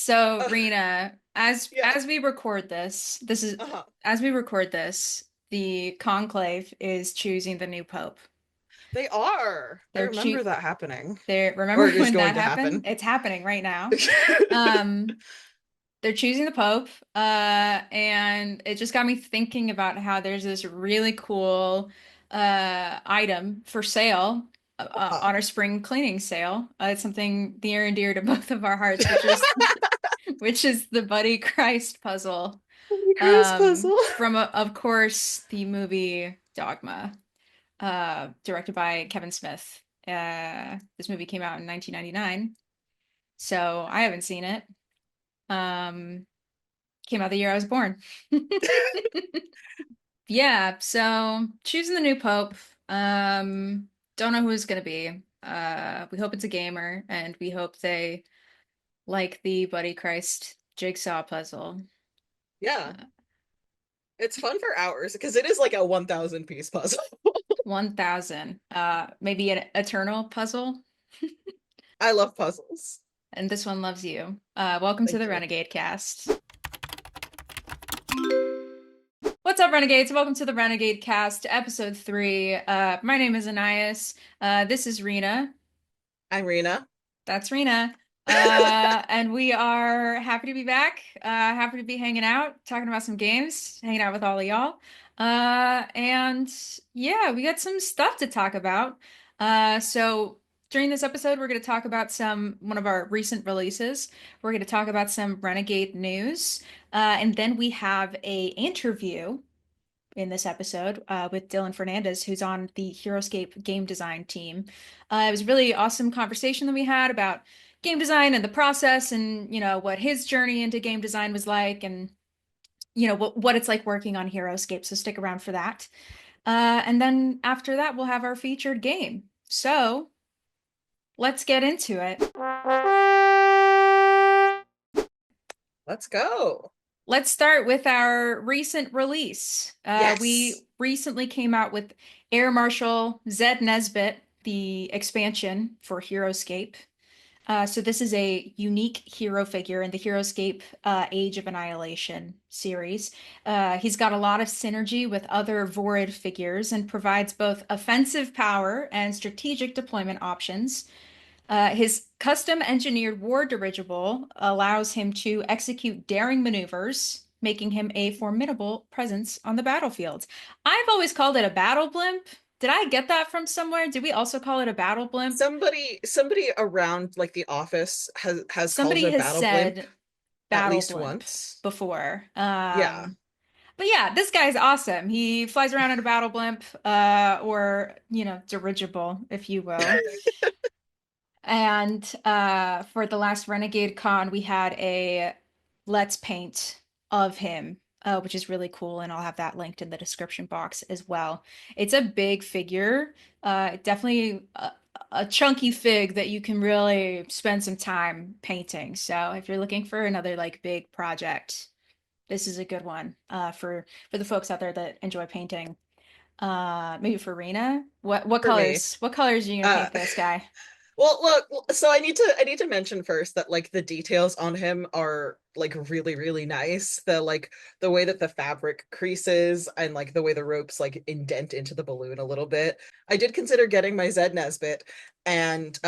So, Uh, Rena, as yeah. as we record this, Uh-huh. as we record this, the conclave is choosing the new pope. They are. I They're choo remember that happening. they're remember Or it is when going that to happened? happen. It's happening right now. Um, they're choosing the pope, and it just got me thinking about how there's this really cool item for sale Uh-huh. on our spring cleaning sale. It's something near and dear to both of our hearts, which is the Buddy Christ puzzle. Chris puzzle. From of course the movie Dogma, directed by Kevin Smith. This movie came out in 1999, so I haven't seen it. Um, Came out the year I was born. Yeah, so choosing the new pope. Don't know who it's gonna be. We hope it's a gamer, and we hope they like the Buddy Christ jigsaw puzzle. Yeah. Uh, It's fun for hours because it is like a 1,000 piece puzzle. 1000. Maybe an eternal puzzle. I love puzzles. And this one loves you. Welcome to Thank the you. Renegade Cast. What's up, Renegades? Welcome to the Renegade Cast, episode 3. My name is Anais. This is Rena. I'm Rena. That's Rena. And we are happy to be back. Happy to be hanging out, talking about some games, hanging out with all of y'all. And yeah, we got some stuff to talk about. So during this episode, we're going to talk about one of our recent releases. We're going to talk about some Renegade news. And then we have a interview in this episode with Dyllan Fernandez, who's on the Heroscape game design team. It was a really awesome conversation that we had about game design and the process, and what his journey into game design was like, and what it's like working on Heroscape. So stick around for that. And then after that, we'll have our featured game. So let's get into it. Let's go. Let's start with our recent release. Yes. We recently came out with Air Marshal Zed Nesbit, the expansion for Heroscape. So this is a unique hero figure in the Heroscape Age of Annihilation series. He's got a lot of synergy with other Vorid figures and provides both offensive power and strategic deployment options. His custom engineered war dirigible allows him to execute daring maneuvers, making him a formidable presence on the battlefield. I've always called it a battle blimp. Did I get that from somewhere? Did we also call it a battle blimp? Somebody around like the office has called it Somebody a has battle blimp said at battle least blimp once. before. Yeah. But yeah, this guy's awesome. He flies around in a battle blimp, or, dirigible, if you will. And for the last Renegade Con, we had a Let's Paint of him, which is really cool, and I'll have that linked in the description box as well. It's a big figure, definitely a chunky fig that you can really spend some time painting. So if you're looking for another like big project, this is a good one for the folks out there that enjoy painting. Maybe for Rena, what For me. colors are you gonna Uh paint this guy? Well, look, so I need to mention first that like the details on him are like really, really nice. The way that the fabric creases and like the way the ropes like indent into the balloon a little bit. I did consider getting my Zed Nesbit and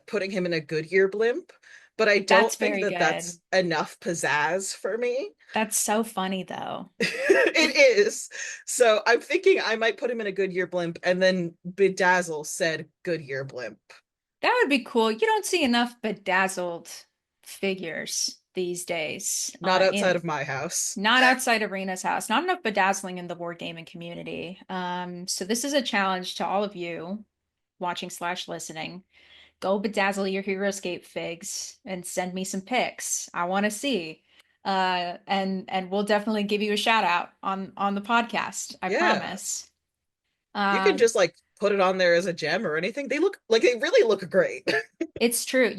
putting him in a Goodyear blimp, but I don't That's think very that good. that's enough pizzazz for me. That's so funny though. It is. So I'm thinking I might put him in a Goodyear blimp and then bedazzle said Goodyear blimp. That would be cool. You don't see enough bedazzled figures these days. Not outside In of my house. Not outside Arena's house. Not enough bedazzling in the board gaming community. So this is a challenge to all of you watching slash listening. Go bedazzle your Heroscape figs and send me some pics. I want to see. And we'll definitely give you a shout out on the podcast. I Yeah. promise. You can Um, just like put it on there as a gem or anything. They really look great. It's true.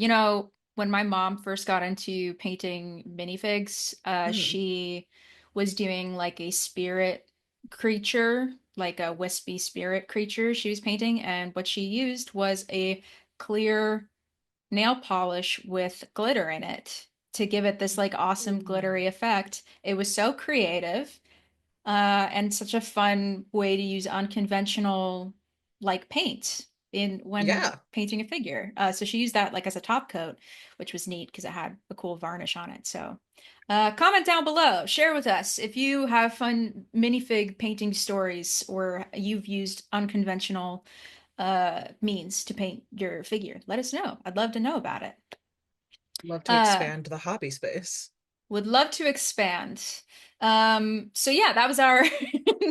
When my mom first got into painting minifigs, Mhm. she was doing like a spirit creature, like a wispy spirit creature she was painting, and what she used was a clear nail polish with glitter in it to give it this like awesome glittery effect. It was so creative, and such a fun way to use unconventional like paint in when Yeah, painting a figure. So she used that like as a top coat, which was neat because it had a cool varnish on it. So comment down below, share with us if you have fun minifig painting stories or you've used unconventional means to paint your figure. Let us know. I'd love to know about it. love to Uh, expand the hobby space. would love to expand. So yeah, that was our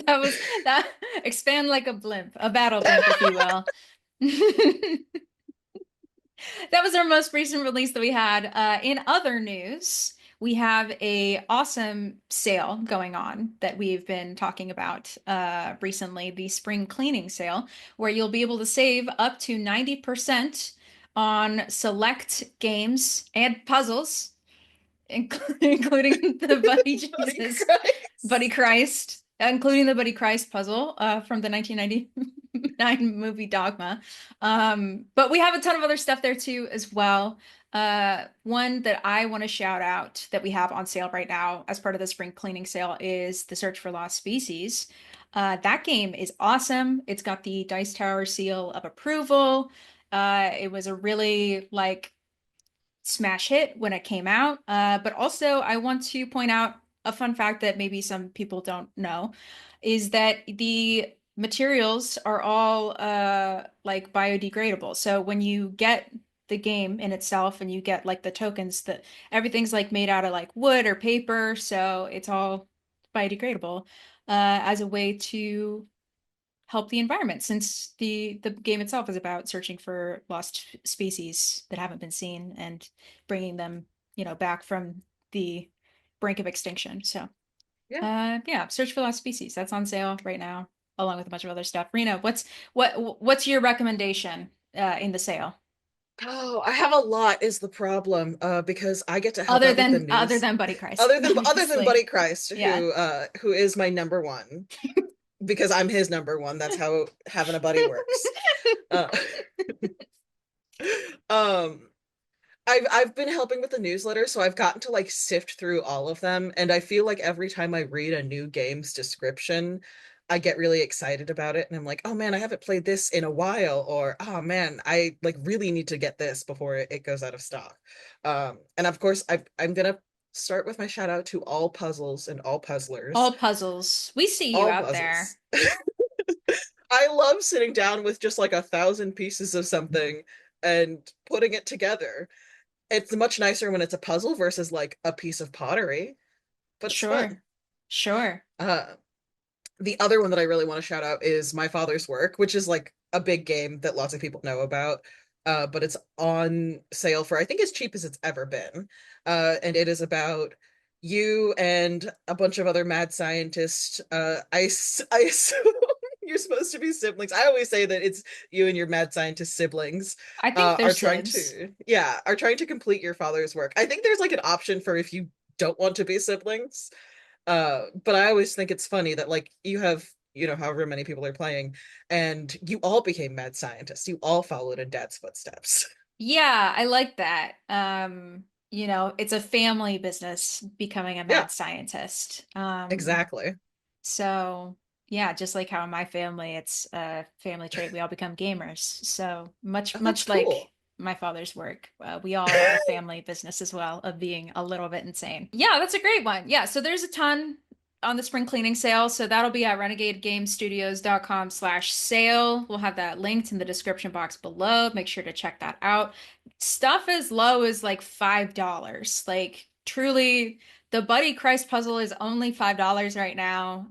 that was that expand like a blimp, a battle blimp, if you will. That was our most recent release that we had. In other news, we have a awesome sale going on that we've been talking about recently, the spring cleaning sale, where you'll be able to save up to 90% on select games and puzzles, including the Buddy Bloody Jesus, Buddy Christ. Christ, including the Buddy Christ puzzle from the 1999 movie Dogma. But we have a ton of other stuff there too as well. One that I want to shout out that we have on sale right now as part of the spring cleaning sale is The Search for Lost Species. That game is awesome. It's got the Dice Tower seal of approval. It was a really like smash hit when it came out. But also, I want to point out a fun fact that maybe some people don't know is that the materials are all like biodegradable. So when you get the game in itself and you get like the tokens, that everything's like made out of like wood or paper, so it's all biodegradable as a way to help the environment since the game itself is about searching for lost species that haven't been seen and bringing them, back from the brink of extinction. So, Yeah. yeah, Search for Lost Species. That's on sale right now, along with a bunch of other stuff. Rena, what's your recommendation in the sale? Oh, I have a lot is the problem, because I get to help Other out with the than other news. than Buddy Christ, Other than Buddy obviously. Christ, Yeah. who is my number one, because I'm his number one. That's how having a buddy works. Uh, um, I've been helping with the newsletter, so I've gotten to like sift through all of them, and I feel like every time I read a new game's description, I get really excited about it, and I'm like, oh man, I haven't played this in a while, or oh man, I like really need to get this before it goes out of stock. And of course, I'm gonna start with my shout out to all puzzles and all puzzlers, All puzzles. We see you all out puzzles. there. I love sitting down with just like 1,000 pieces of something and putting it together. It's much nicer when it's a puzzle versus like a piece of pottery, but it's fun. Sure. Sure. Uh, the other one that I really want to shout out is My Father's Work, which is like a big game that lots of people know about. But it's on sale for I think as cheap as it's ever been. And it is about you and a bunch of other mad scientists. I assume you're supposed to be siblings. I always say that it's you and your mad scientist siblings I think they're are trying sibs. to, yeah, are trying to complete your father's work. I think there's like an option for if you don't want to be siblings. But I always think it's funny that like you have, however many people are playing, and you all became mad scientists. You all followed in dad's footsteps. Yeah, I like that. It's a family business becoming a Yeah, mad scientist. exactly. So yeah, just like how in my family, it's a family trait. We all become gamers. So much, Oh, that's much like cool. my father's work, we all are a family business as well of being a little bit insane. Yeah, that's a great one. Yeah, so there's a ton on the spring cleaning sale. So that'll be at renegadegamestudios.com/sale. We'll have that linked in the description box below. Make sure to check that out. Stuff as low as like $5. Like truly the Buddy Christ puzzle is only $5 right now.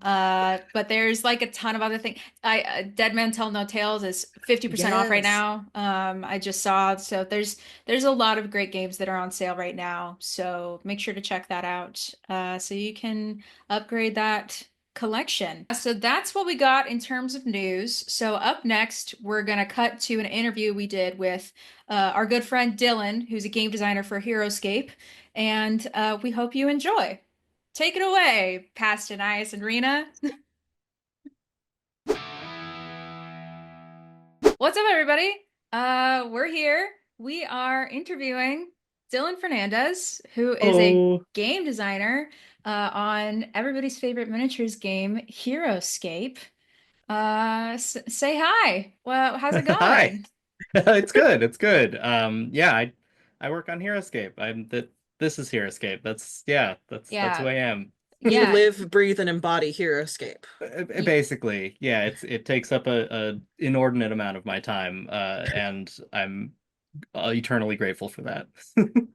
But there's like a ton of other things. Dead Man Tell No Tales is 50% off right Yes. now. I just saw. So there's a lot of great games that are on sale right now. So make sure to check that out. So you can upgrade that collection. So that's what we got in terms of news. So up next, we're gonna cut to an interview we did with our good friend Dyllan, who's a game designer for Heroscape, and we hope you enjoy. Take it away, Pastanias and Rena. What's up, everybody? We're here. We are interviewing. Dyllan Fernandez, who is a Oh, game designer on everybody's favorite miniatures game, Heroscape. Say hi. Well, how's it hi. going? It's good. It's good. Yeah, I work on Heroscape. I'm that this is Heroscape. That's who Yeah, I am. You yeah, live, breathe, and embody Heroscape. y- Basically, yeah, it takes up a inordinate amount of my time, and I'm eternally grateful for that.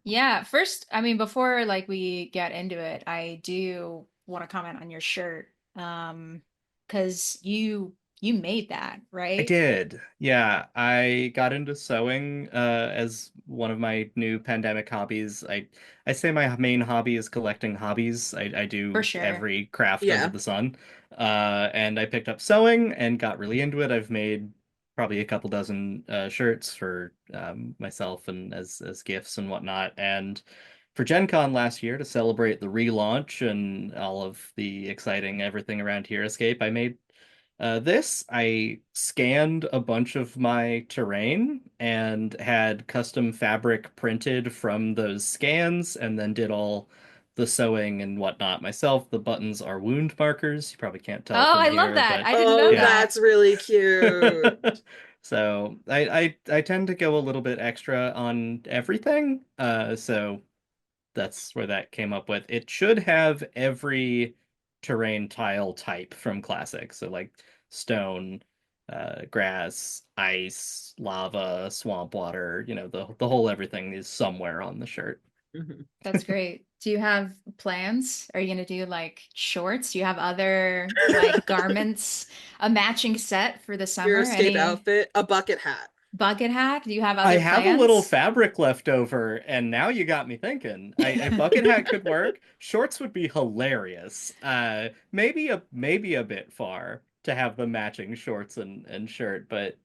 yeah. First, I mean, before like we get into it, I do want to comment on your shirt. Because you made that, I right? did. Yeah, I got into sewing as one of my new pandemic hobbies. I say my main hobby is collecting hobbies. I For do sure. every craft under Yeah. the sun. And I picked up sewing and got really into it. I've made probably a couple dozen shirts for myself and as gifts and whatnot. And for Gen Con last year to celebrate the relaunch and all of the exciting everything around Escape, I made I scanned a bunch of my terrain and had custom fabric printed from those scans and then did all the sewing and whatnot myself. The buttons are wound markers. You probably can't tell Oh, from I love here, that. but I didn't know Oh, yeah. that. that's really cute. So I tend to go a little bit extra on everything. So that's where that came up with. It should have every terrain tile type from Classic. So like stone, grass, ice, lava, swamp water, the whole everything is somewhere on the shirt. Mhm. That's great. Do you have plans? Are you gonna do like shorts? Do you have other like garments, a matching set for the summer? Heroscape Any outfit, a bucket hat. bucket hat? Do you have I other have a little plans? fabric left over, and now you got me thinking. A bucket hat could work. Shorts would be hilarious. Maybe a bit far to have the matching shorts and shirt, but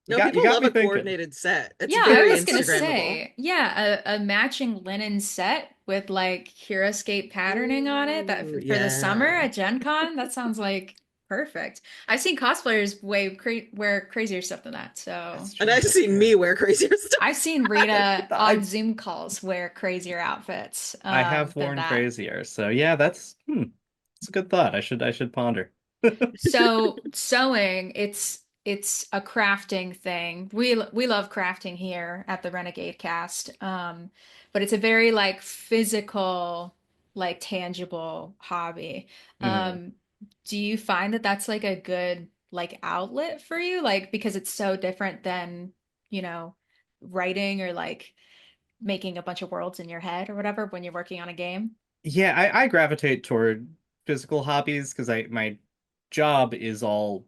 you No, got you people got love me a thinking. coordinated set. It's Yeah, I very was gonna Instagrammable. say, yeah, a matching linen set with like Heroscape patterning on it that Ooh, for the summer yeah. at Gen Con, that sounds like perfect. I've seen cosplayers wear crazier stuff than that, so That's And true. I've That's seen true. me wear crazier I've stuff. seen Rita on I Zoom calls wear crazier outfits I have than worn that. crazier, so yeah, that's a good thought. I should ponder. So sewing, it's a crafting thing. We love crafting here at the Renegade Cast. But it's a very like physical, like tangible hobby. Mhm. Um, do you find that that's like a good like outlet for you? Like because it's so different than, you know, writing or like making a bunch of worlds in your head or whatever when you're working on a game? Yeah, I gravitate toward physical hobbies because I my job is all,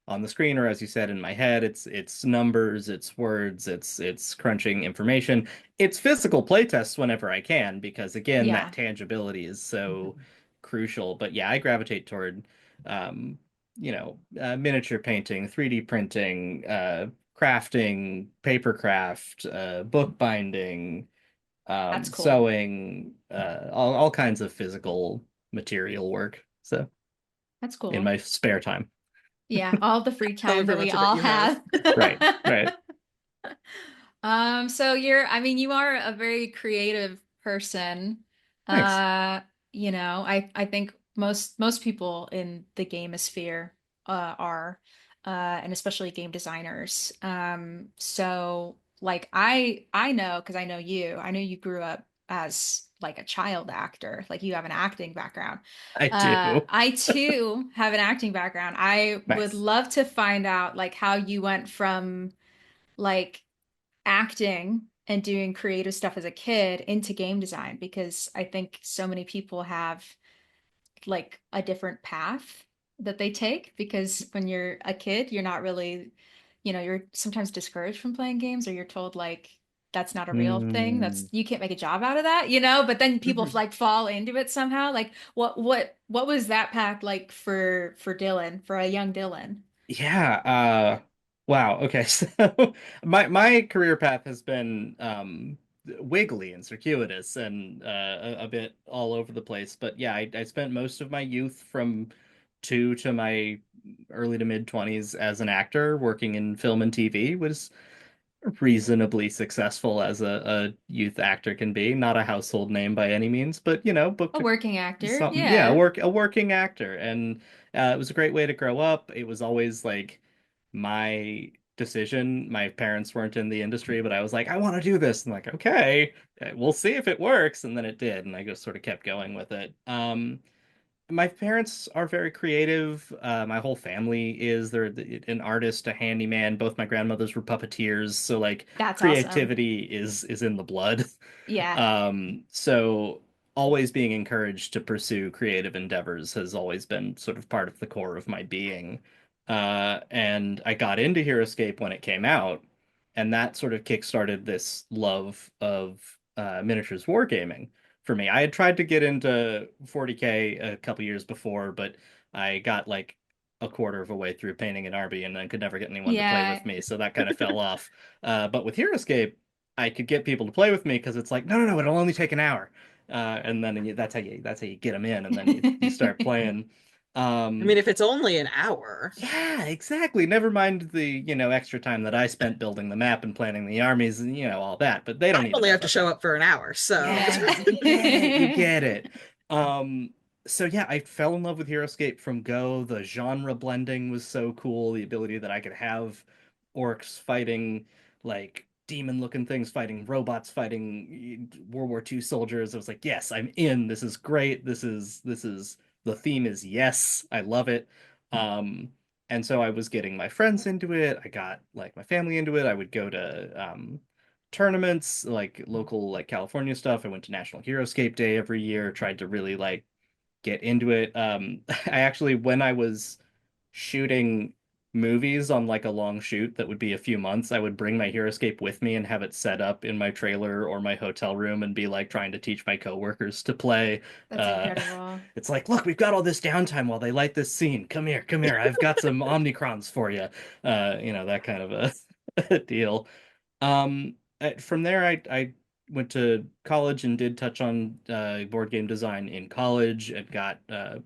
on the screen, or as you said, in my head. It's numbers, it's words, it's crunching information. It's physical playtests whenever I can, because again, that Yeah, tangibility is so Mhm. crucial. But yeah, I gravitate toward miniature painting, 3D printing, crafting, paper craft, bookbinding, that's cool. sewing, all kinds of physical material work. So That's in cool. my spare time. Yeah, all the free time However that we much of it all you have. have. Right, right. So I mean, you are a very creative person. Thanks. Uh, I think most people in the gamosphere are and especially game designers. So like I know because I know you. I know you grew up as like a child actor, like you have an acting background. I do. I too have an acting background. I would Nice. love to find out like how you went from like acting and doing creative stuff as a kid into game design because I think so many people have like a different path that they take because when you're a kid, you're not really, you're sometimes discouraged from playing games or you're told like that's not a real thing. That's Mm, you can't make a job out of that, but then people Mhm. like fall into it somehow. Like what was that path like for Dylan, for a young Dylan? yeah, wow. Okay. So my career path has been wiggly and circuitous and a bit all over the place. But yeah, I spent most of my youth from two to my early to mid 20s as an actor working in film and TV. Was reasonably successul as a youth actor can be. Not a household name by any means, but you know, A booked working actor. something. Yeah, Yeah. a working actor, and it was a great way to grow up. It was always like my decision. My parents weren't in the industry, but I was like, I want to do this. And like, okay, we'll see if it works. And then it did, and I just sort of kept going with it. My parents are very creative. My whole family is. They're an artist, a handyman. Both my grandmothers were puppeteers, so like That's awesome. creativity is in the blood. Yeah. So always being encouraged to pursue creative endeavors has always been sort of part of the core of my being. And I got into Heroscape when it came out, and that sort of kickstarted this love of miniatures wargaming for me. I had tried to get into 40K a couple years before, but I got like a quarter of a way through painting an army and then could never get anyone to play Yeah. with me, so that kind of fell off. But with Heroscape, I could get people to play with me because it's like, no, no, no, it'll only take an hour, and then that's how you get them in, and then you start playing. I mean, Um, if it's only an hour. yeah, exactly. Never mind the, extra time that I spent building the map and planning the armies and, all that, but they don't I need to only know have to about show that. up for an hour, so Yeah, you get it. You get it. Um, so yeah, I fell in love with Heroscape from Go. The genre blending was so cool. The ability that I could have orcs fighting like demon-looking things, fighting robots, fighting World War II soldiers. I was like, yes, I'm in. This is great. This is the theme is yes. I love it. Um, and so I was getting my friends into it. I got like my family into it. I would go to tournaments, like local like California stuff. I went to National Heroscape Day every year, tried to really like get into it. I actually when I was shooting movies on like a long shoot that would be a few months, I would bring my Heroscape with me and have it set up in my trailer or my hotel room and be like trying to teach my coworkers to play. That's Uh, incredible. it's like, look, we've got all this downtime while they light this scene. Come here, come here. I've got some Omnicrons for you. That kind of a deal. From there, I went to college and did touch on board game design in college and got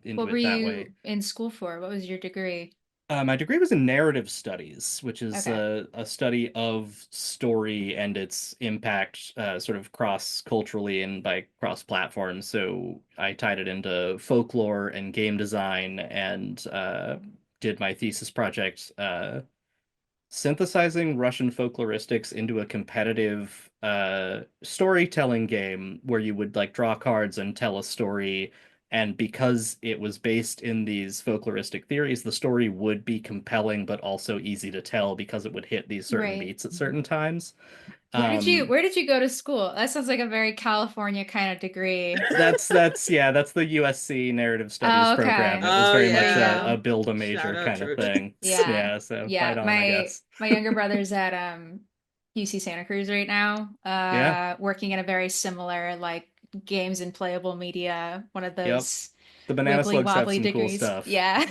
into What were it that way. you in school for? What was your degree? My degree was in narrative studies, which is Okay. a study of story and its impact, sort of cross-culturally and by cross-platforms. So I tied it into folklore and game design and did my thesis project synthesizing Russian folkloristics into a competitive storytelling game where you would like draw cards and tell a story. And because it was based in these folkloristic theories, the story would be compelling but also easy to tell because it would hit these certain Right. beats at certain times. Um, Where did you go to school? That sounds like a very California kind of degree. that's the USC Narrative Studies Oh, program. okay. It was oh very There much you yeah. a go. build a Shout major out kind of Georgia. thing. Yeah. Yeah, so fight Yeah. on, I My guess. my younger brother's at UC Santa Cruz right now, Yeah, working in a very similar like games and playable media, one of yep. those The banana wibbly slugs have wobbly some cool degrees. stuff. Yeah.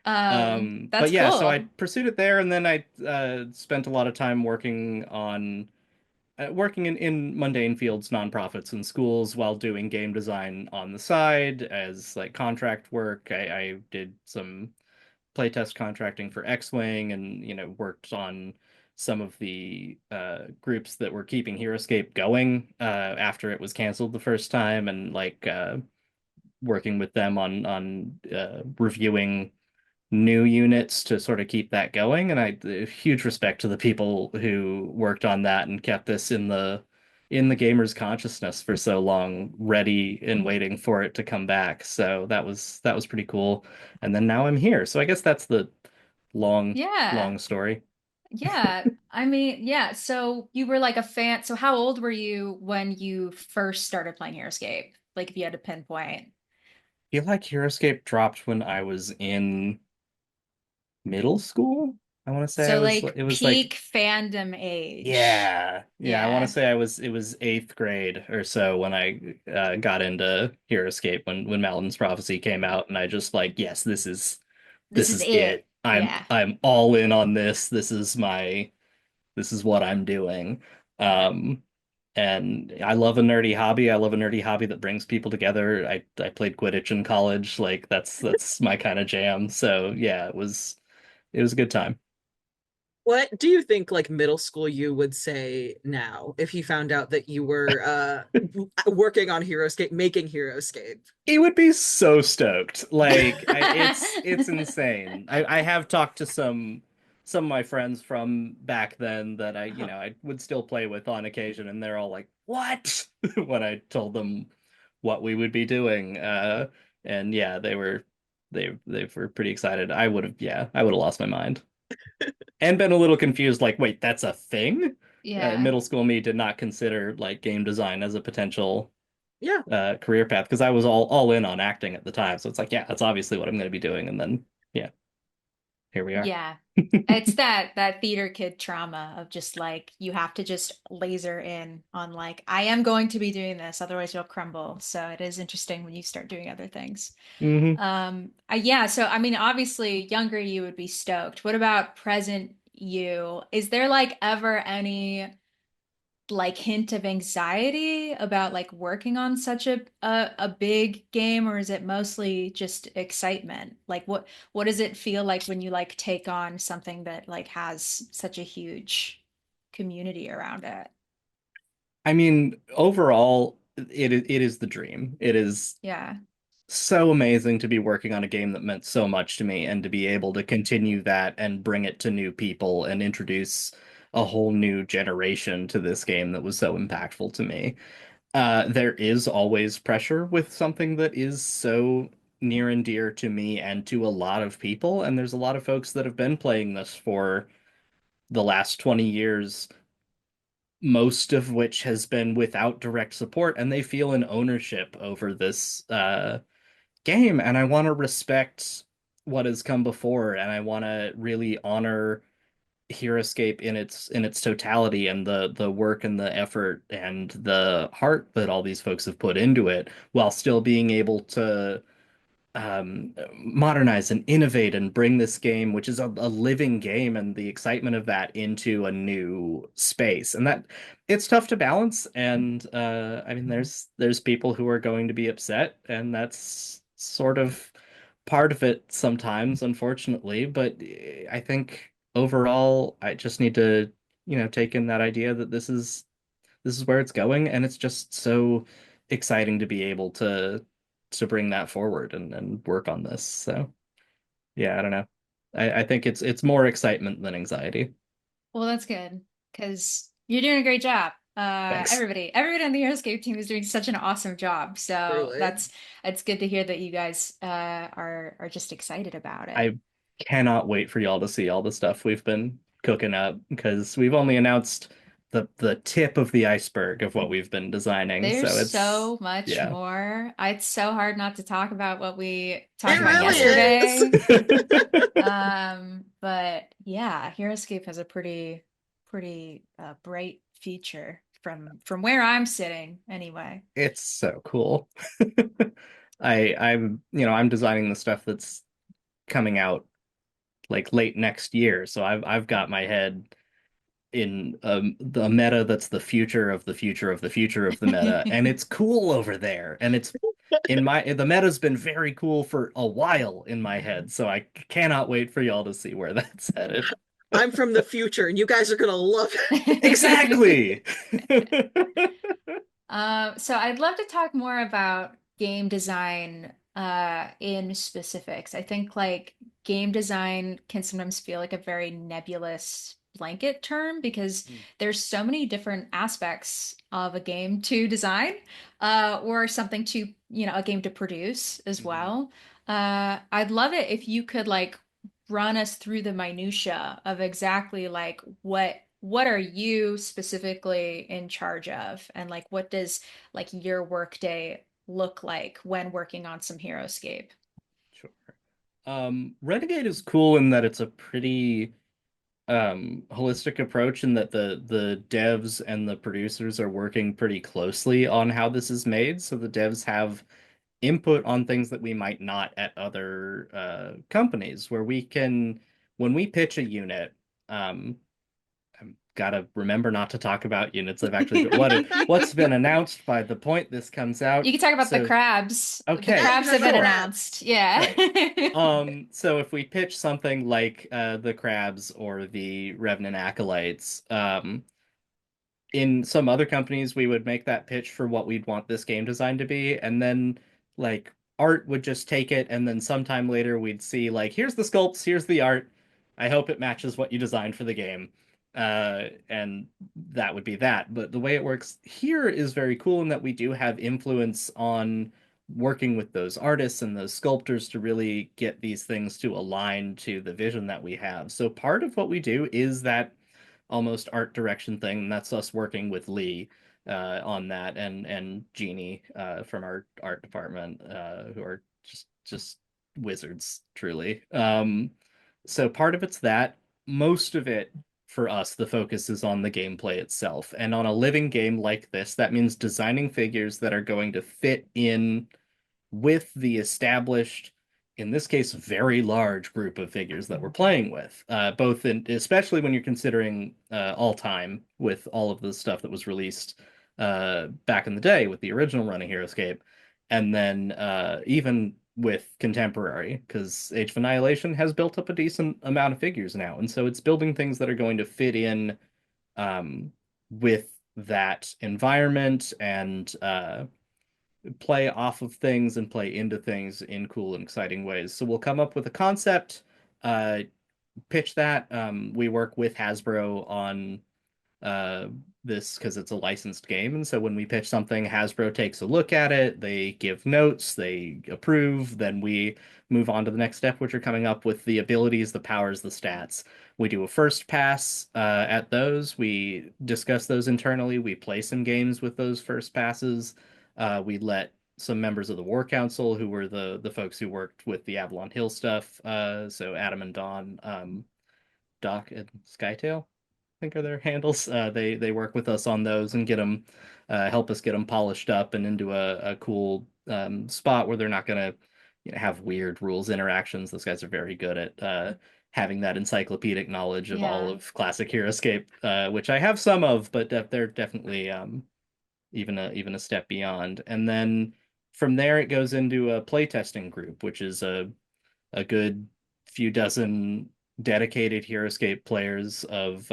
But That's yeah, so I cool. pursued it there, and then I spent a lot of time working in mundane fields, nonprofits, and schools while doing game design on the side as like contract work. I did some playtest contracting for X-Wing, and worked on some of the groups that were keeping Heroscape going after it was canceled the first time, and like working with them on reviewing new units to sort of keep that going. And huge respect to the people who worked on that and kept this in the gamer's consciousness for so long, ready and waiting for it to come back. So that was pretty cool. And then now I'm here. So I guess that's the long, Yeah. long story. Yeah. I mean, yeah. So you were like a fan. So how old were you when you first started playing Heroscape? Like if you had to pinpoint. I feel like Heroscape dropped when I was in middle school. I want to say So it like was like peak fandom age. yeah. I want to Yeah. say it was eighth grade or so when I got into Heroscape when Mountain's Prophecy came out, and I just like, yes, This this is is it. it. Yeah. I'm all in on this. This is what I'm doing. Um, and I love a nerdy hobby. I love a nerdy hobby that brings people together. I played Quidditch in college. Like that's my kind of jam. So yeah, it was a good time. What do you think like middle school you would say now if he found out that you were working on Heroscape, making Heroscape? He would be so stoked. Like it's insane. I have talked to some of my friends from back then that I would still play with on occasion, and they're all like, "What?" when I told them what we would be doing. And yeah, they were pretty excited. I would have lost my mind and been a little confused. Like, wait, that's a thing? Yeah. Middle school me did not consider like game design as a potential Yeah. career path because I was all in on acting at the time. So it's like, yeah, that's obviously what I'm going to be doing. And then, yeah, here we are. Yeah. It's that theater kid trauma of just like you have to just laser in on like I am going to be doing this, otherwise you'll crumble. So it is interesting when you start doing other things. Hmm. Yeah, so I mean obviously younger you would be stoked. What about present you? Is there like ever any like hint of anxiety about like working on such a big game, or is it mostly just excitement? Like what does it feel like when you like take on something that like has such a huge community around it? I mean, overall, it is the dream. It is Yeah. so amazing to be working on a game that meant so much to me and to be able to continue that and bring it to new people and introduce a whole new generation to this game that was so impactful to me. There is always pressure with something that is so near and dear to me and to a lot of people. And there's a lot of folks that have been playing this for the last 20 years, most of which has been without direct support, and they feel an ownership over this game. And I want to respect what has come before, and I want to really honor Heroscape in its totality and the work and the effort and the heart that all these folks have put into it, while still being able to modernize and innovate and bring this game, which is a living game, and the excitement of that into a new space. And that it's tough to balance. And I mean, there's people who are going to be upset, and that's sort of part of it sometimes, unfortunately. But I think overall, I just need to, take in that idea that this is where it's going, and it's just so exciting to be able to bring that forward and work on this. So yeah, I don't know. I think it's more excitement than anxiety. Well, that's good because you're doing a great job. Thanks. Everybody on the Aeroscape team is doing such an awesome job. So Truly. that's it's good to hear that you guys are just excited about it. I cannot wait for y'all to see all the stuff we've been cooking up because we've only announced the tip of the iceberg of what we've been designing. There's So it's so much yeah. more. It's so hard not to talk about what we talked It about really yesterday. is. But yeah, Heroscape has a pretty bright future from where I'm sitting anyway. It's so cool. I'm designing the stuff that's coming out like late next year. So I've got my head in the meta that's the future of the future of the future of the meta, and it's cool over there. And it's the meta's been very cool for a while in my head, so I cannot wait for y'all to see where that's headed. I'm from the future and you guys are gonna love Exactly. So I'd love to talk more about game design in specifics. I think like game design can sometimes feel like a very nebulous blanket term because there's so many different aspects of a game to design or something to, a game to produce as Mhm. well. I'd love it if you could like run us through the minutia of exactly like what are you specifically in charge of and like what does like your workday look like when working on some Heroscape? Sure. Renegade is cool in that it's a pretty holistic approach and that the devs and the producers are working pretty closely on how this is made. So the devs have input on things that we might not at other companies, where we can, when we pitch a unit, I'm gotta remember not to talk about units I've actually built. What's been announced by the point this comes out. You can talk about the So crabs. The okay, Yeah, you can crabs talk have about been the sure. announced. crabs. Yeah. Right. So if we pitch something like the crabs or the Revenant Acolytes, in some other companies we would make that pitch for what we'd want this game design to be, and then like art would just take it, and then sometime later we'd see like, here's the sculpts, here's the art, I hope it matches what you designed for the game. And that would be that. But the way it works here is very cool in that we do have influence on working with those artists and those sculptors to really get these things to align to the vision that we have. So part of what we do is that almost art direction thing. And that's us working with Lee on that, and Jeannie from our art department, who are just wizards, truly. So part of it's that. Most of it for us, the focus is on the gameplay itself. And on a living game like this, that means designing figures that are going to fit in with the established, in this case, very large group of figures that we're playing with, both in, especially when you're considering all time with all of the stuff that was released back in the day with the original run of Heroscape, and then even with contemporary, because Age of Annihilation has built up a decent amount of figures now, and so it's building things that are going to fit in with that environment and play off of things and play into things in cool and exciting ways. So we'll come up with a concept, uh, pitch that. We work with Hasbro on uh, this because it's a licensed game. And so when we pitch something, Hasbro takes a look at it, they give notes, they approve, then we move on to the next step, which are coming up with the abilities, the powers, the stats. We do a first pass at those. We discuss those internally. We play some games with those first passes. We let some members of the War Council, who were the folks who worked with the Avalon Hill stuff, so Adam and Don, Doc and Skytail, think are their handles. They work with us on those and get them, help us get them polished up and into a cool spot where they're not gonna, have weird rules interactions. Those guys are very good at having that encyclopedic knowledge of all Yeah. of classic Heroscape, which I have some of, but they're definitely even a step beyond. And then from there it goes into a playtesting group, which is a good few dozen dedicated Heroscape players of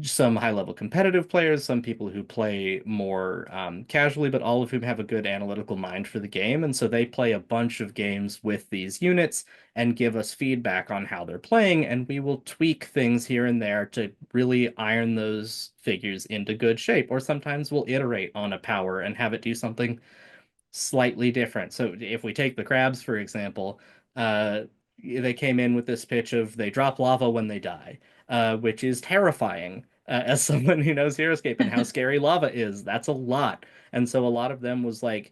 some high level competitive players, some people who play more casually, but all of whom have a good analytical mind for the game. And so they play a bunch of games with these units and give us feedback on how they're playing. And we will tweak things here and there to really iron those figures into good shape. Or sometimes we'll iterate on a power and have it do something slightly different. So if we take the crabs, for example, they came in with this pitch of they drop lava when they die, which is terrifying. As someone who knows Heroscape and how scary lava is, that's a lot. And so a lot of them was like,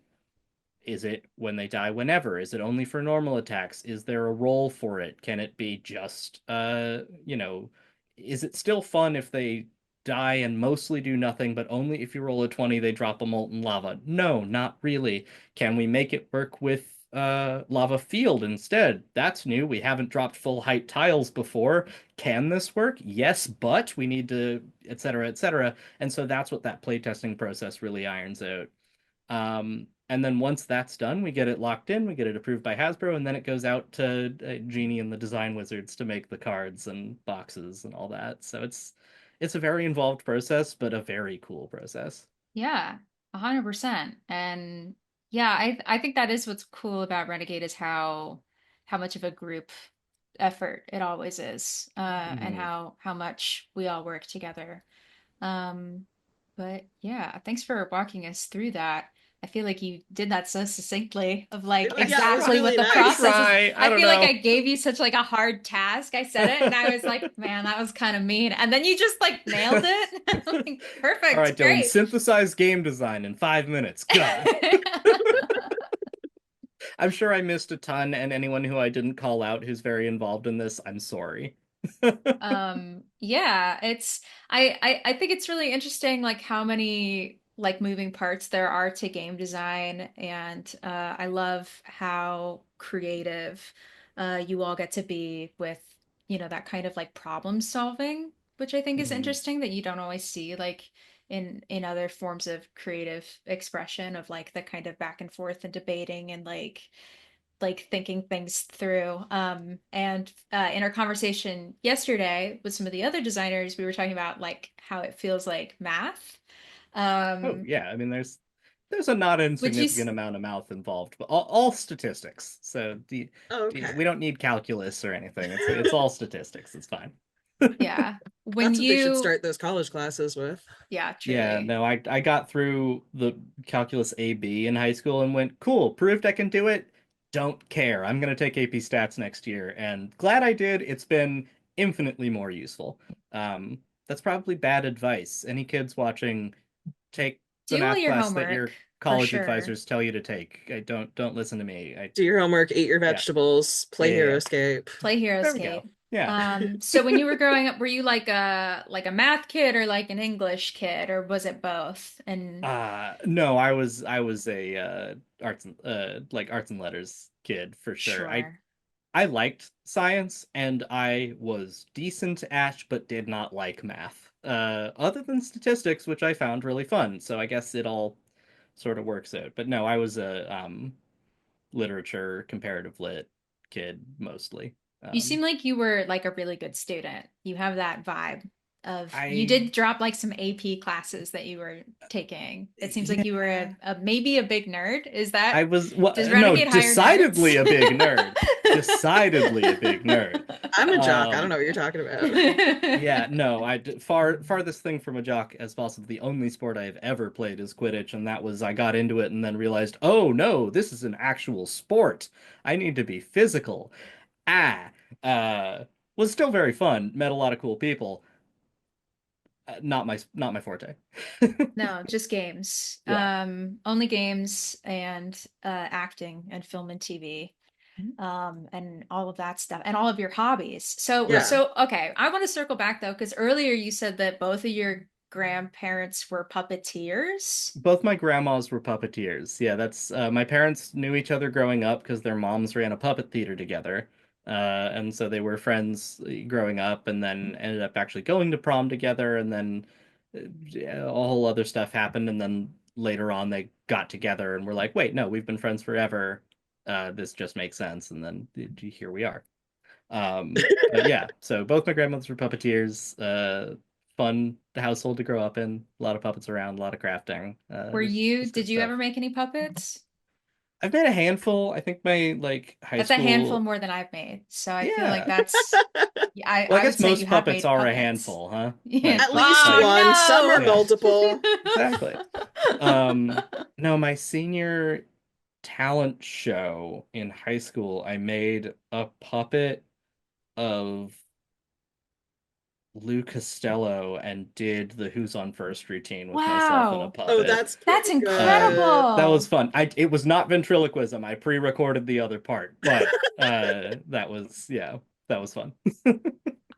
is it when they die whenever? Is it only for normal attacks? Is there a role for it? Can it be just is it still fun if they die and mostly do nothing, but only if you roll a 20 they drop a molten lava? No, not really. Can we make it work with lava field instead? That's new. We haven't dropped full height tiles before. Can this work? Yes, but we need to, et cetera, et cetera. And so that's what that playtesting process really irons out. And then once that's done, we get it locked in, we get it approved by Hasbro, and then it goes out to Genie and the design wizards to make the cards and boxes and all that. So it's a very involved process, but a very cool process. Yeah, 100%. And yeah, I think that is what's cool about Renegade is how much of a group effort it always is, and Mhm. how much we all work together. Um, but yeah, thanks for walking us through that. I feel like you did that so succinctly of like Yeah, it was exactly what really the I nice. process is. try. I I don't feel like I know. gave you such like a hard task. I said it and I was like, man, that was kind of mean. And then you just like nailed it. Like, All perfect, right, Dylan, great. synthesize game design in 5 minutes. Go. I'm sure I missed a ton, and anyone who I didn't call out who's very involved in this, I'm sorry. Yeah, it's I think it's really interesting like how many like moving parts there are to game design and I love how creative you all get to be with, that kind of like problem solving. which I think is Mhm. interesting that you don't always see like in other forms of creative expression of like the kind of back and forth and debating and like thinking things through. And in our conversation yesterday with some of the other designers, we were talking about like how it feels like math. Oh Um, yeah, I mean there's a not would you, insignificant amount of math involved, but all statistics. So Oh, okay. we don't need calculus or anything. It's all statistics. It's fine. yeah, when That's what they should you, start those college classes with. yeah, Yeah, truly. no, I got through the calculus AB in high school and went, cool, proved I can do it. Don't care. I'm gonna take AP stats next year, and glad I did. It's been infinitely more useful. That's probably bad advice. Any kids watching, take the Do all math your class that homework your for college sure. advisors tell you to take. I don't listen to me. Do your homework, eat your Yeah, vegetables, yeah, play yeah, yeah. Heroscape. Play There we go. Heroscape. Yeah. So when you were growing up, were you like a math kid or like an English kid, or was it both? And No, I was a arts and letters kid for sure. sure. I liked science and I was decent at but did not like math. Other than statistics, which I found really fun. So I guess it all sort of works out. But no, I was a literature comparative lit kid mostly. You seem Um like you were like a really good student. You have that vibe of you I did drop like some AP classes that you were taking. It seems like you were yeah, a maybe a big nerd. Is I that was well, does no, Renegade hire nerds? decidedly a big nerd. Decidedly a big nerd. I'm a jock. I don't Um know what you're talking about. Yeah, no, farthest thing from a jock as possible. The only sport I've ever played is Quidditch, and that was I got into it and then realized, oh no, this is an actual sport. I need to be physical. Ah, was still very fun. Met a lot of cool people. Not my forte. No, just games. Yeah. Only games and acting and film and TV. And all of that stuff and all of your hobbies. So, Right. Yeah. so okay, I want to circle back though, because earlier you said that both of your grandparents were puppeteers. Both my grandmas were puppeteers. Yeah, that's my parents knew each other growing up because their moms ran a puppet theater together. And so they were friends growing up and then ended up actually going to prom together and then yeah, a whole other stuff happened and then later on they got together and were like, "Wait, no, we've been friends forever. This just makes sense." And then here we are. But yeah, so both my grandmothers were puppeteers. Fun household to grow up in. A lot of puppets around, a lot of crafting. It was good Did you ever stuff. make any puppets? I've made a handful. I think my like high That's a handful school. more than I've made. So I feel like Yeah. that's, yeah, Well, I I would guess say you most have puppets made are a puppets. handful, huh? Yeah. Like At least like one, some are Oh yeah, multiple. exactly. no. No, my senior talent show in high school, I made a puppet of Lou Costello and did the Who's on First routine with myself and a Wow. Oh, puppet. that's That's pretty good. That was incredible. fun. It was not ventriloquism. I pre-recorded the other part, but that was yeah, that was fun.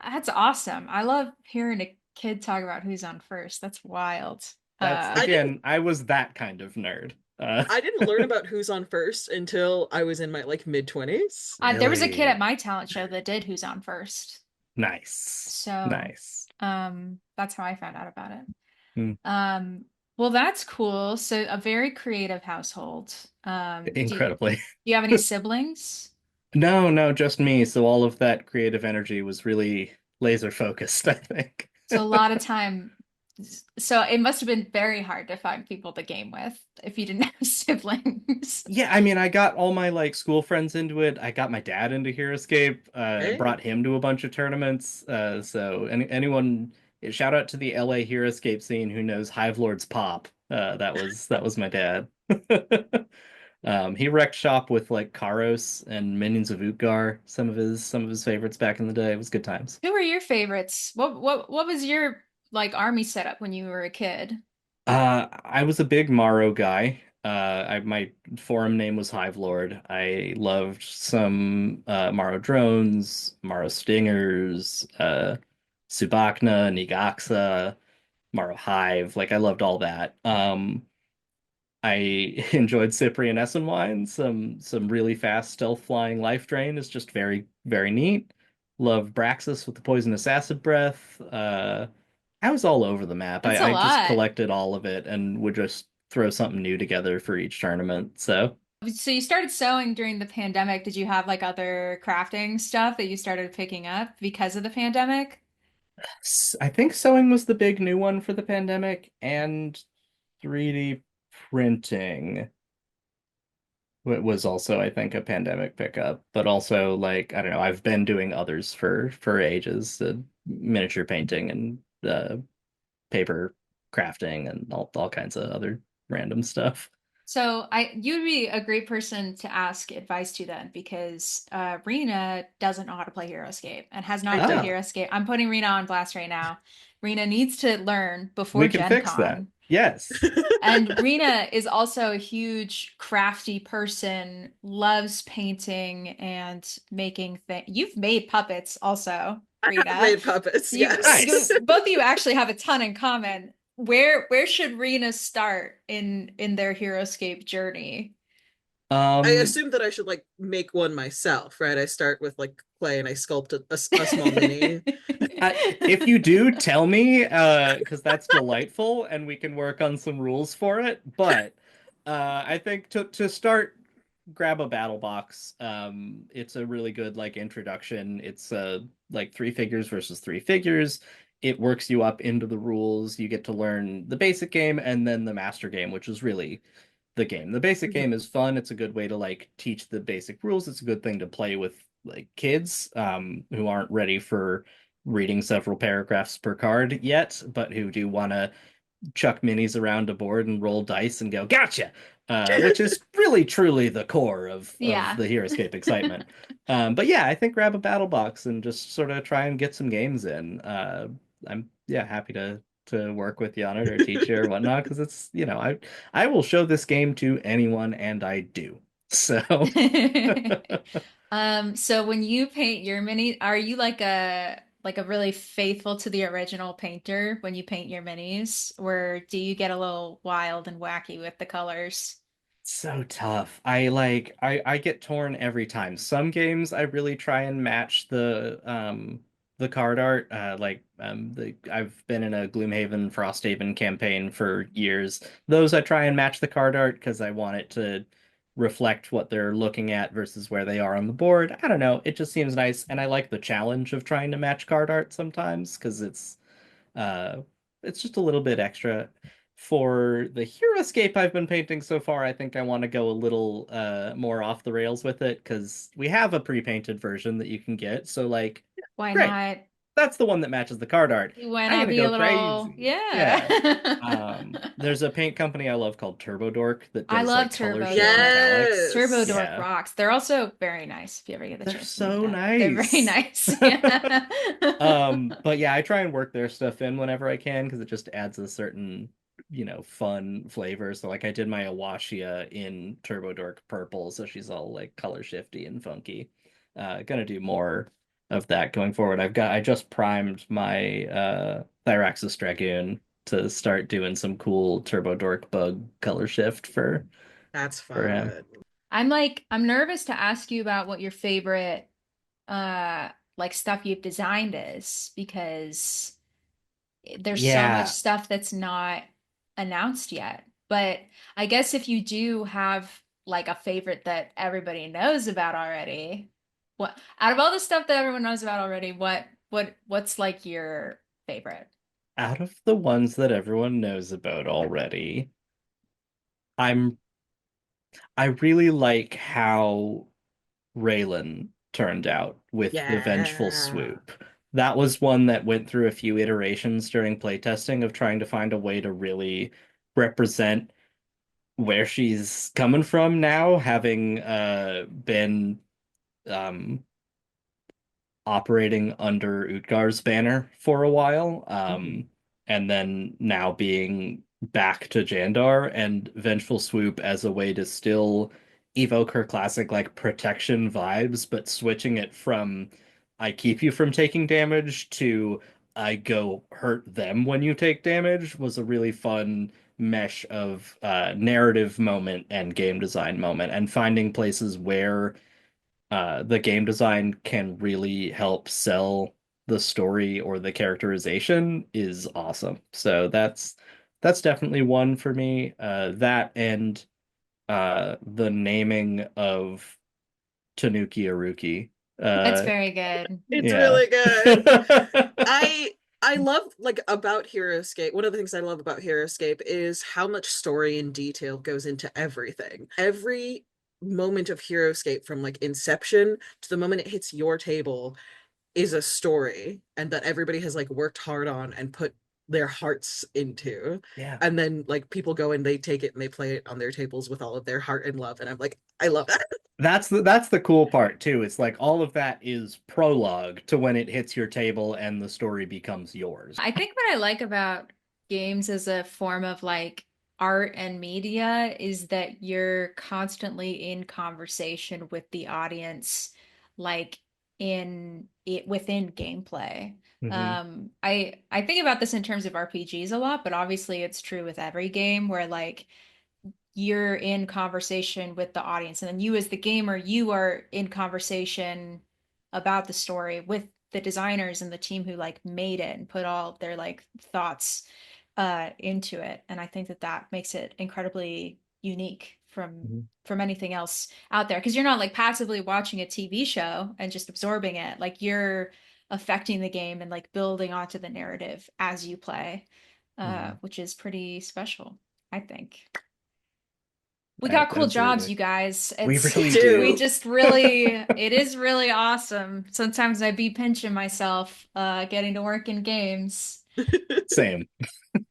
That's awesome. I love hearing a kid talk about who's on first. That's wild. That's I didn't again, I was that kind of nerd. I didn't learn about who's on first until I was in my like mid 20s. There was a kid at Really my talent show that did who's on first. nice. So, Nice. that's how I found out about it. Hmm. Um, well, that's cool. So a very creative household. Do Incredibly. you have any siblings? No, no, just me. So all of that creative energy was really laser focused, I think. So a lot of time. So it must have been very hard to find people to game with if you didn't have siblings. Yeah, I mean, I got all my like school friends into it. I got my dad into Heroscape, Hey. brought him to a bunch of tournaments. So anyone, shout out to the LA Heroscape scene who knows Hive Lord's Pop. That was my dad. He wrecked shop with like Karos and Minions of Utgar, some of his favorites back in the day. It was good times. Who were your favorites? What was your like army setup when you were a kid? I was a big Morrow guy. My forum name was Hive Lord. I loved some Morrow drones, Morrow stingers, Subakna, Nigaxa, Morrow Hive. Like I loved all that. I enjoyed Cyprian Essenwine. Some really fast stealth flying life drain is just very, very neat. Love Braxis with the poisonous acid breath. I was all over the map. That's a I just lot. collected all of it and would just throw something new together for each tournament. So So you started sewing during the pandemic. Did you have like other crafting stuff that you started picking up because of the pandemic? I think sewing was the big new one for the pandemic, and 3D printing was also, I think, a pandemic pickup. But also, like, I don't know, I've been doing others for ages, miniature painting and paper crafting and all kinds of other random stuff. So you'd be a great person to ask advice to then because Rena doesn't know how to play Heroscape and has I not played Oh, don't. Heroscape. I'm putting Rena on blast right now. Rena needs to learn before we can Gen fix that. Con. Yes. And Rena is also a huge crafty person, loves painting and making things. You've made puppets also, I have Rena. made puppets, You Nice. yes. both of you actually have a ton in common. Where should Rena start in their Heroscape journey? I Um, assume that I should like make one myself, right? I start with like clay and I sculpt a small mini. if you do, tell me, because that's delightful, and we can work on some rules for it. But I think to start, grab a battle box. It's a really good like introduction. It's like three figures versus three figures. It works you up into the rules. You get to learn the basic game and then the master game, which is really the game. The basic Mhm. game is fun. It's a good way to like teach the basic rules. It's a good thing to play with like kids who aren't ready for reading several paragraphs per card yet, but who do want to chuck minis around a board and roll dice and go, gotcha, which is really truly the core of Yeah. the Heroscape excitement. But yeah, I think grab a battle box and just sort of try and get some games in. I'm yeah happy to work with you on it or teach you or whatnot because it's I will show this game to anyone and I do. So So when you paint your mini, are you like a really faithful to the original painter when you paint your minis, or do you get a little wild and wacky with the colors? so tough. I get torn every time. Some games I really try and match the card art. The I've been in a Gloomhaven Frosthaven campaign for years. Those I try and match the card art because I want it to reflect what they're looking at versus where they are on the board. I don't know. It just seems nice, and I like the challenge of trying to match card art sometimes because uh, it's just a little bit extra. For the Heroscape I've been painting so far, I think I want to go a little more off the rails with it because we have a pre-painted version that you can get. So like, Why great, not? that's the one that matches the card art. Why I'm not gonna be a go little, crazy. Yeah. yeah. There's a paint company I love called Turbo Dork that I does love like color Turbo shift Dork. metallics. Turbo Yes. Dork Yeah. rocks. They're also very nice if you ever get the They're chance to meet so them. They're very nice. nice. Yeah. But yeah, I try and work their stuff in whenever I can because it just adds a certain, fun flavor. So like I did my Awashia in Turbo Dork purple, so she's all like color shifty and funky. Gonna do more of that going forward. I just primed my Thyraxis Dragoon to start doing some cool Turbo Dork bug color shift That's for him. fun. I'm nervous to ask you about what your favorite uh like stuff you've designed is because there's so much Yeah, stuff that's not announced yet. But I guess if you do have like a favorite that everybody knows about already, what out of all the stuff that everyone knows about already, what's like your favorite? out of the ones that everyone knows about already, I'm I really like how Raylan turned out with the Vengeful Yeah. Swoop. That was one that went through a few iterations during playtesting of trying to find a way to really represent where she's coming from now, having been um operating under Utgar's banner for a while, Mhm. and then now being back to Jandar and Vengeful Swoop as a way to still evoke her classic like protection vibes, but switching it from I keep you from taking damage to I go hurt them when you take damage was a really fun mesh of narrative moment and game design moment and finding places where the game design can really help sell the story or the characterization is awesome. So that's definitely one for me. That and the naming of Tanuki Aruki. That's Uh, very good. It's yeah. really good. I I love like about Heroscape. One of the things I love about Heroscape is how much story and detail goes into everything. Every moment of Heroscape from like inception to the moment it hits your table is a story and that everybody has like worked hard on and put their hearts into. Yeah. And then like people go and they take it and they play it on their tables with all of their heart and love. And I'm like, I love that. That's the cool part too. It's like all of that is prologue to when it hits your table and the story becomes yours. I think what I like about games as a form of like art and media is that you're constantly in conversation with the audience, like in it within gameplay. Hmm. I think about this in terms of RPGs a lot, but obviously it's true with every game where like you're in conversation with the audience, and then you as the gamer, you are in conversation about the story with the designers and the team who like made it and put all their like thoughts into it. And I think that that makes it incredibly unique Hmm. from anything else out there, because you're not like passively watching a TV show and just absorbing it. Like you're affecting the game and like building onto the narrative as you play, Hmm. which is pretty special, I think. We got cool jobs, Absolutely. you guys. We It's We really we do. do. just really it is really awesome. Sometimes I be pinching myself getting to work in games. Same.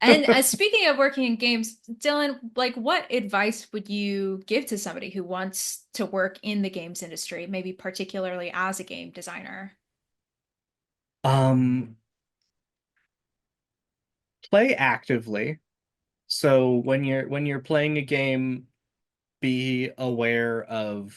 And speaking of working in games, Dylan, like what advice would you give to somebody who wants to work in the games industry, maybe particularly as a game designer? Um, Play actively. So when you're playing a game, be aware of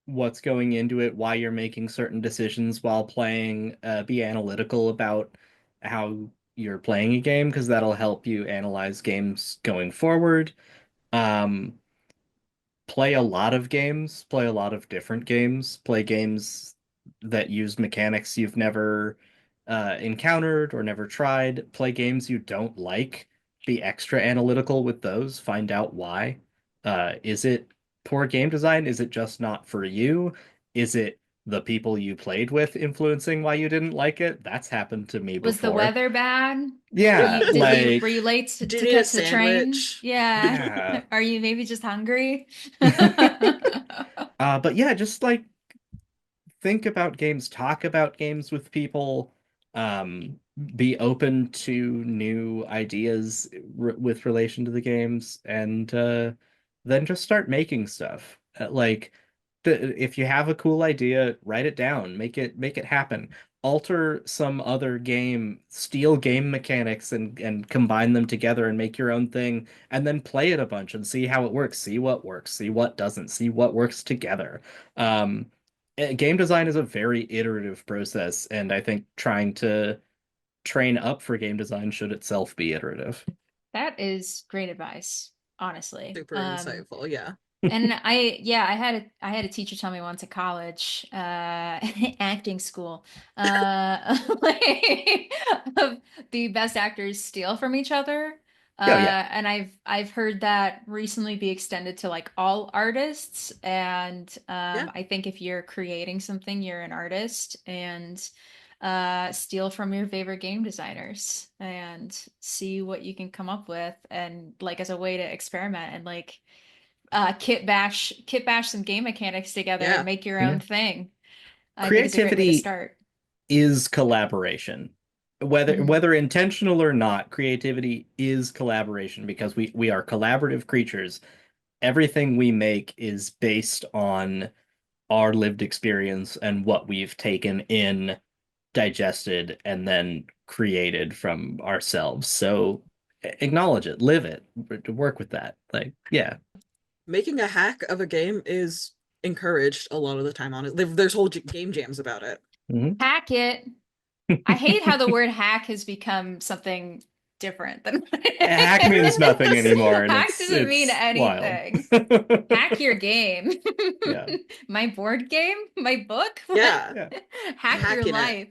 what's going into it, why you're making certain decisions while playing. Be analytical about how you're playing a game because that'll help you analyze games going forward. Um, Play a lot of games, play a lot of different games, play games that use mechanics you've never encountered or never tried, play games you don't like, be extra analytical with those, find out why. Is it poor game design? Is it just not for you? Is it the people you played with influencing why you didn't like it? That's happened to me Was the before. weather bad? Yeah, Were you like, late Do you to need a catch the train? sandwich? Yeah. yeah. Are you maybe just hungry? But yeah, just like think about games, talk about games with people, um, be open to new ideas with relation to the games, and then just start making stuff. Like, if you have a cool idea, write it down, make it happen. Alter some other game, steal game mechanics and combine them together and make your own thing, and then play it a bunch and see how it works, see what works, see what doesn't, see what works together. Um, Game design is a very iterative process, and I think trying to train up for game design should itself be iterative. That is great advice, honestly. Super insightful. Yeah. And I had a teacher tell me once at college, acting school, like, the best actors steal from each other. Oh yeah. And I've heard that recently be extended to like all artists. And Yeah. I think if you're creating something, you're an artist, and steal from your favorite game designers and see what you can come up with, and like as a way to experiment and like kit bash some game mechanics together and Yeah. make your own Yeah. thing. I think is a great way to Creativity start. is collaboration. Whether Mhm. whether intentional or not, creativity is collaboration because we are collaborative creatures. Everything we make is based on our lived experience and what we've taken in, digested, and then created from ourselves. So acknowledge it, live it, work with that. Like, yeah. Making a hack of a game is encouraged a lot of the time on it. There's whole game jams about it. Mhm. Hack it. I hate how the word hack has become something. different than what Hack means it nothing is. anymore, and Hack doesn't mean it's wild. anything. Hack your game. Yeah. My board game? My book? What? Yeah, Yeah. Hack your hacking it. life.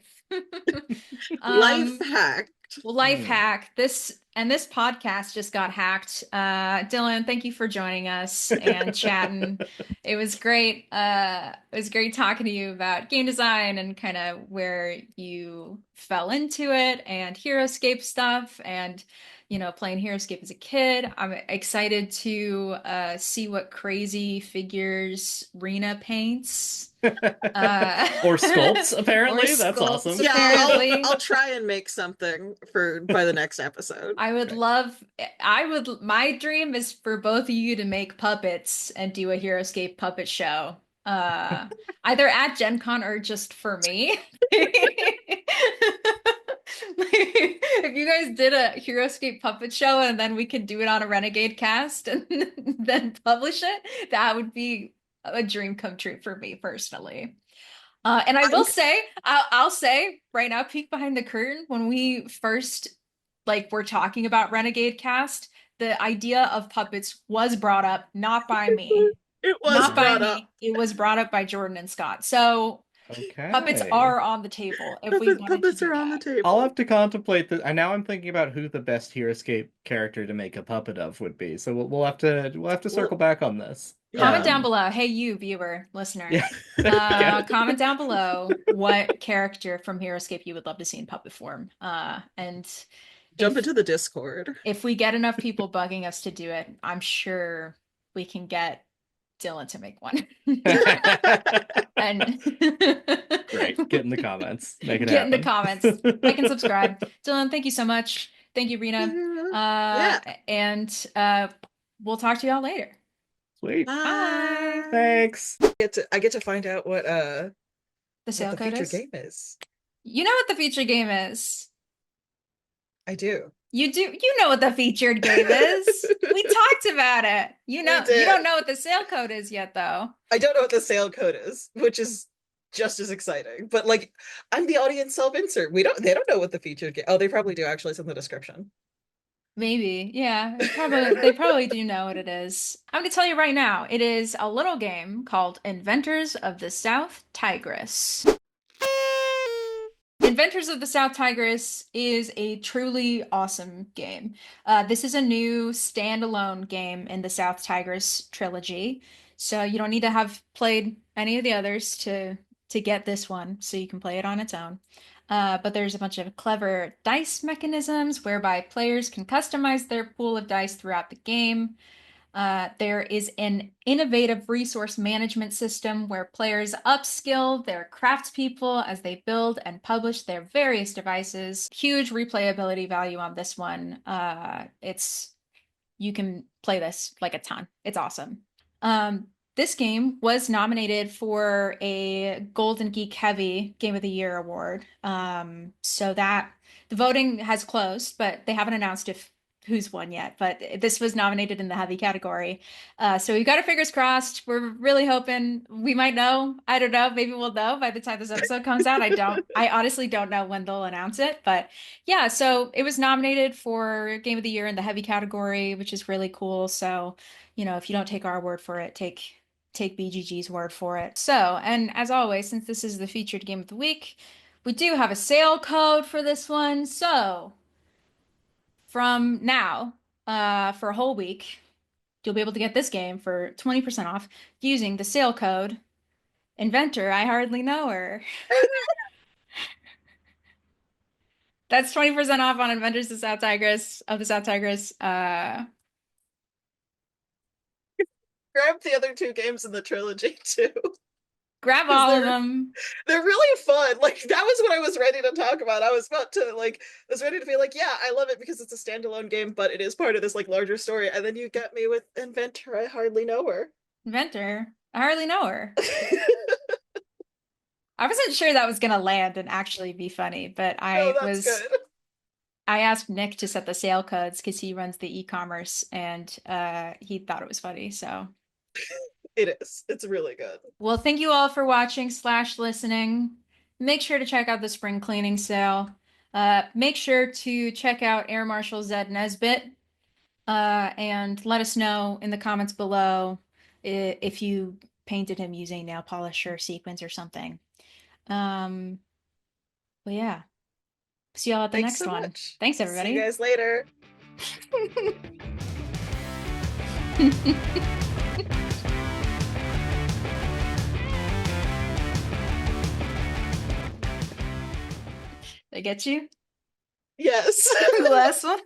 Life Um, hacked. life Mm. hack. This podcast just got hacked. Dyllan, thank you for joining us and chatting. It was great. It was great talking to you about game design and kind of where you fell into it and Heroscape stuff and playing Heroscape as a kid. I'm excited to see what crazy figures Rena paints. Uh, Or sculpts, or apparently. That's sculpts, awesome. Yeah, apparently. I'll try and make something for by the next episode. I would Right. love, my dream is for both of you to make puppets and do a Heroscape puppet show. Uh, Either at Gen Con or just for me. If you guys did a Heroscape puppet show and then we could do it on a Renegade cast and then publish it, that would be a dream come true for me personally. And I I'm will say, I'll say right now, peek behind the curtain, when we first were talking about Renegade Cast, the idea of puppets was brought up, not by me. it was Not by brought up. me. It was brought up by Jordan and Scott. So puppets Okay. are on the table if we wanted to Puppets do are on the that. I'll table. have to contemplate that. And now I'm thinking about who the best Heroscape character to make a puppet of would be. So we'll have to circle Well, back on this. Comment yeah. down below. Hey, you, viewer, listener. Yeah. Yeah. Comment down below what character from Heroscape you would love to see in puppet form. And Jump if into the Discord. if we get enough people bugging us to do it, I'm sure we can get Dyllan to make one. And Great. Get in the comments. Make it get in the happen. comments. Like and subscribe. Dyllan, thank you so much. Thank you, Rena. Yeah. And we'll talk to y'all later. Sweet. Bye. Bye. Thanks. I get to find out The what sale the code featured is. game is. You know what the featured game is. I do. You know what the featured game is. We talked about it. You We know, you did. don't know what the sale code is yet, though. I don't know what the sale code is, which is just as exciting. But like, I'm the audience self-insert. They don't know what the featured game. Oh, they probably do actually. It's in the description. Maybe, yeah. They probably do know what it is. I'm going to tell you right now. It is a little game called Inventors of the South Tigris. Inventors of the South Tigris is a truly awesome game. This is a new standalone game in the South Tigris trilogy, so you don't need to have played any of the others to get this one, so you can play it on its own. But there's a bunch of clever dice mechanisms whereby players can customize their pool of dice throughout the game. There is an innovative resource management system where players upskill their craftspeople as they build and publish their various devices. Huge replayability value on this one. You can play this like a ton. It's awesome. This game was nominated for a Golden Geek Heavy Game of the Year award. So that the voting has closed, but they haven't announced if who's won yet. But this was nominated in the heavy category. So we've got our fingers crossed. We're really hoping we might know. I don't know. Maybe we'll know by the time this episode comes out. I honestly don't know when they'll announce it. But yeah, so it was nominated for Game of the Year in the heavy category, which is really cool. So, if you don't take our word for it, take BGG's word for it. So, and as always, since this is the featured game of the week, we do have a sale code for this one. So, from now, for a whole week, you'll be able to get this game for 20% off using the sale code Inventor. I hardly know her. That's 20% off on Inventors of the South Tigris. Grab the other two games in the trilogy too. Grab Because all of them. they're really fun. Like that was what I was ready to talk about. I was about to was ready to be like, yeah, I love it because it's a standalone game, but it is part of this like larger story. And then you get me with Inventor. I hardly know her. Inventor. I hardly know her. I wasn't sure that was gonna land and actually be funny, but No, that's good. I asked Nick to set the sale codes because he runs the e-commerce and he thought it was funny. So It is. It's really good. well, thank you all for watching / listening. Make sure to check out the spring cleaning sale. Make sure to check out Air Marshal Zed Nesbitt, and let us know in the comments below if you painted him using nail polish or sequins or something. Um, but yeah, see y'all at the Thanks next so one. much. Thanks, See you everybody. guys later. Did I get you? Yes. The last one?